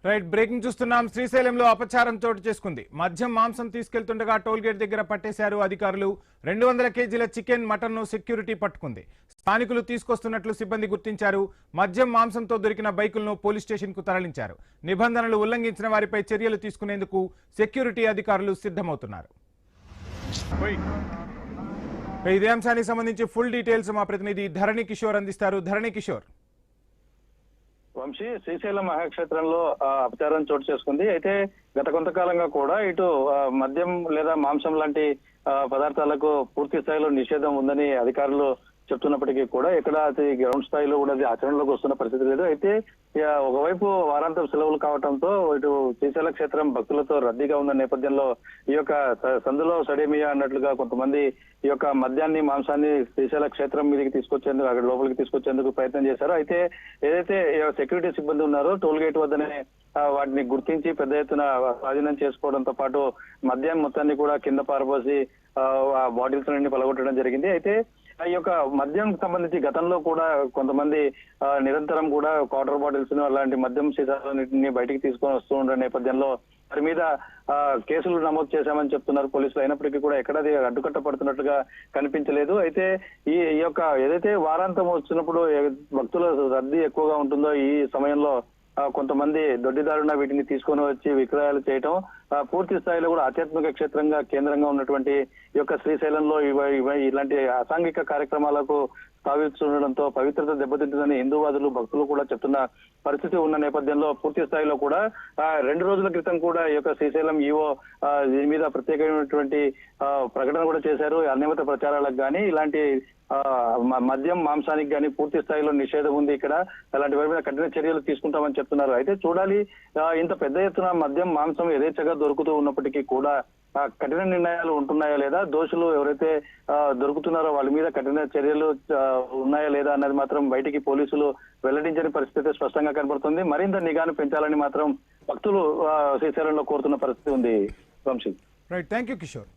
Right breaking చూస్తున్నాం. శ్రీశైలంలో అపచారం చోటు చేసుకుంది. మద్యం మాంసం తీసుకెళ్తుండగా టోల్ గేట్ దగ్గర పట్టేశారు అధికారులు. 200 కేజీల చికెన్ మటన్ ను సెక్యూరిటీ పట్టుకుంది. స్థానికులు తీసుకొస్తున్నట్లు సిబ్బంది గుర్తించారు. మద్యం మాంసంతో దొరికిన బైకులను పోలీస్ స్టేషన్ కు తరలించారు. నిబంధనలు ఉల్లంఘించిన వారిపై చర్యలు తీసుకునేందుకు సెక్యూరిటీ అధికారులు సిద్ధమవుతున్నారు. ఇదే అంశానికి సంబంధించి ఫుల్ డీటెయిల్స్ మా ప్రతినిధి ధరణి కిషోర్ అందిస్తారు. ధరణి కిషోర్. వంశీ, శ్రీశైలం మహాక్షేత్రంలో అపచారం చోటు చేసుకుంది. అయితే గత కొంతకాలంగా కూడా ఇటు మద్యం లేదా మాంసం లాంటి పదార్థాలకు పూర్తి స్థాయిలో నిషేధం ఉందని అధికారులు చెప్తున్నప్పటికీ కూడా ఎక్కడ అది గ్రౌండ్ స్థాయిలో కూడా అది ఆచరణలోకి వస్తున్న పరిస్థితి లేదు. అయితే ఒకవైపు వారాంతం సెలవులు కావడంతో ఇటు శ్రీశైల క్షేత్రం భక్తులతో రద్దీగా ఉన్న నేపథ్యంలో ఈ యొక్క సందులో సడేమియా అన్నట్లుగా కొంతమంది ఈ యొక్క మద్యాన్ని మాంసాన్ని శ్రీశైల క్షేత్రం మీదకి తీసుకొచ్చేందుకు అక్కడ లోపలికి తీసుకొచ్చేందుకు ప్రయత్నం చేశారు. అయితే ఏదైతే సెక్యూరిటీ సిబ్బంది ఉన్నారో టోల్ గేట్ వద్దనే వాటిని గుర్తించి పెద్ద ఎత్తున స్వాధీనం చేసుకోవడంతో పాటు మద్యం మొత్తాన్ని కూడా కింద పారబోసి ఆ బాటిల్స్ అన్ని పలగొట్టడం జరిగింది. అయితే ఈ యొక్క మద్యం సంబంధించి గతంలో కూడా కొంతమంది నిరంతరం కూడా క్వార్టర్ బాటిల్స్ అలాంటి మద్యం సీసాలన్నింటినీ బయటికి తీసుకొని వస్తూ ఉన్న నేపథ్యంలో వారి మీద కేసులు నమోదు చేశామని చెప్తున్నారు పోలీసులు. అయినప్పటికీ కూడా ఎక్కడది అడ్డుకట్టపడుతున్నట్లుగా కనిపించలేదు. అయితే ఈ యొక్క ఏదైతే వారాంతం వచ్చినప్పుడు భక్తుల రద్దీ ఎక్కువగా ఉంటుందో ఈ సమయంలో కొంతమంది దొడ్డిదారున వీటిని తీసుకొని వచ్చి విక్రయాలు చేయటం పూర్తి స్థాయిలో కూడా ఆధ్యాత్మిక క్షేత్రంగా కేంద్రంగా ఉన్నటువంటి ఈ యొక్క శ్రీశైలంలో ఇలాంటి అసాంఘిక కార్యక్రమాలకు తావిస్తుండడంతో పవిత్రత దెబ్బతింటుందని హిందూవాదులు భక్తులు కూడా చెప్తున్న పరిస్థితి ఉన్న నేపథ్యంలో పూర్తి స్థాయిలో కూడా 2 రోజుల క్రితం కూడా ఈ యొక్క శ్రీశైలం ఈవో దీని మీద ప్రత్యేకమైనటువంటి ప్రకటన కూడా చేశారు. అనియమిత ప్రచారాలకు కానీ ఇలాంటి మద్యం మాంసానికి కానీ పూర్తి స్థాయిలో నిషేధం ఉంది. ఇక్కడ అలాంటి వారి మీద కఠిన చర్యలు తీసుకుంటామని చెప్తున్నారు. అయితే చూడాలి, ఇంత పెద్ద ఎత్తున మద్యం మాంసం యథేచ్ఛగా దొరుకుతూ ఉన్నప్పటికీ కూడా కఠిన నిర్ణయాలు ఉంటున్నాయా లేదా, దోషులు ఎవరైతే దొరుకుతున్నారో వాళ్ళ మీద కఠిన చర్యలు ఉన్నాయా లేదా అన్నది మాత్రం బయటికి పోలీసులు వెల్లడించని పరిస్థితి స్పష్టంగా కనబడుతుంది. మరింత నిఘాను పెంచాలని మాత్రం భక్తులు శ్రీశైలంలో కోరుతున్న పరిస్థితి ఉంది. Vamshi. Right, thank you Kishore.